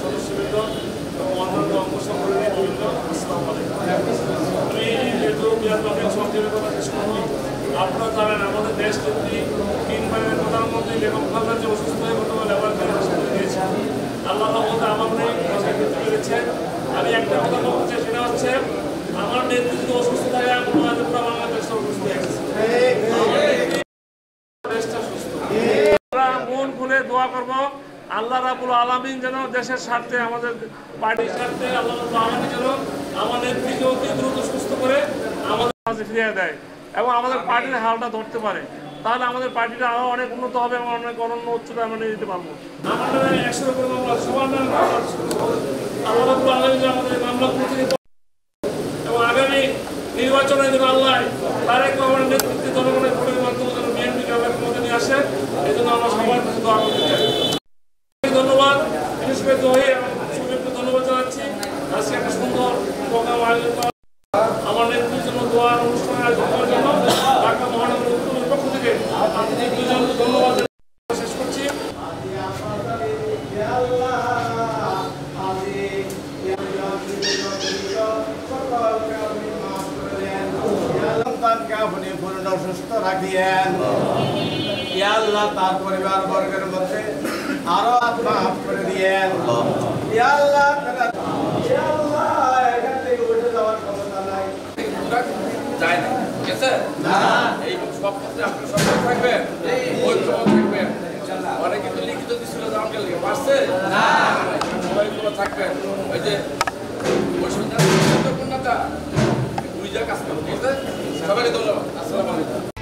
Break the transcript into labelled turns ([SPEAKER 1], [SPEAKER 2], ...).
[SPEAKER 1] সদস্যবৃন্দ এবং অন্যান্য অঙ্গসংগঠনের আসসালামু আলাইকুম। আপনারা জানেন আমাদের দেশ নেত্রী 3 বারের প্রধানমন্ত্রী বেগম খালেদা জিয়া অসুস্থ হয়ে গতকাল আবার হাসপাতালে গিয়েছেন। আল্লাহ আমাদের পেরেছেন। আমি একটা কথা বলতে চাই, সেটা হচ্ছে আমার নেতৃত্ব অসুস্থ থাকে পুরো বাংলাদেশটা অসুস্থ হয়ে গেছে। মন খুলে দোয়া করব আল্লাহ রাব্বুল আলামিন যেন দেশের স্বার্থে, আমাদের পার্টির স্বার্থে আল্লাহ রাব্বুল আলামিন যেন আমার নেতৃত্বকে অতি দ্রুত সুস্থ করে আমাদের মাঝে ফিরিয়ে দেয় এবং আমাদের পার্টির হালটা ধরতে পারে। তাহলে আমাদের পার্টিটা আরো অনেক উন্নত হবে এবং অনেক অনন্য উচ্চতায় আমরা নিয়ে যেতে পারবো। আমার নামে 100 করে মামলা, সবার নামে আল্লাহ রাব্বুল আলামিন আমাদের মামলা এবং আগামী নির্বাচনে যেন আল্লাহ তারেক রহমানের নেতৃত্বে জনগণের ভোটের মাধ্যমে যেন বিএনপিকে আল্লাহ ক্ষমতা নিয়ে আসে, এই জন্য আমরা সবার কাছে দোয়া করতে চাই। ধন্যবাদ, বিশেষ করে জহির এবং সুবিকে ধন্যবাদ জানাচ্ছি। আজকে একটা সুন্দর প্রোগ্রাম আয়োজন করা, আমার নেতৃত্বের জন্য দোয়ার অনুষ্ঠান আয়োজন করার জন্য ঢাকা মহানগর উত্তরের পক্ষ থেকে দুজনকে ধন্যবাদ শেষ করছি।
[SPEAKER 2] আপনি পূর্ণ সুস্থ রাখিয়েন, আল্লাহ তার পরিবার বর্গের মধ্যে আরো আত্মা মাফ করে দিয়েন। আল্লাহ এখান থেকে উঠে যাওয়ার ক্ষমতা নাই,
[SPEAKER 3] যায় না, ঠিক আছে না? এই সব ক্ষেত্রে আপনি সবাই থাকবেন, ঐক্যবদ্ধ থাকবেন। অনেকে তো লিখিত দিছিল যে আমাকে লিখে পারছে না, সবাই থাকবেন। ওই যে বৈষম্য বুঝে কাজ করবেন, ঠিক আছে? সবাইকে ধন্যবাদ। আসসালামু আলাইকুম।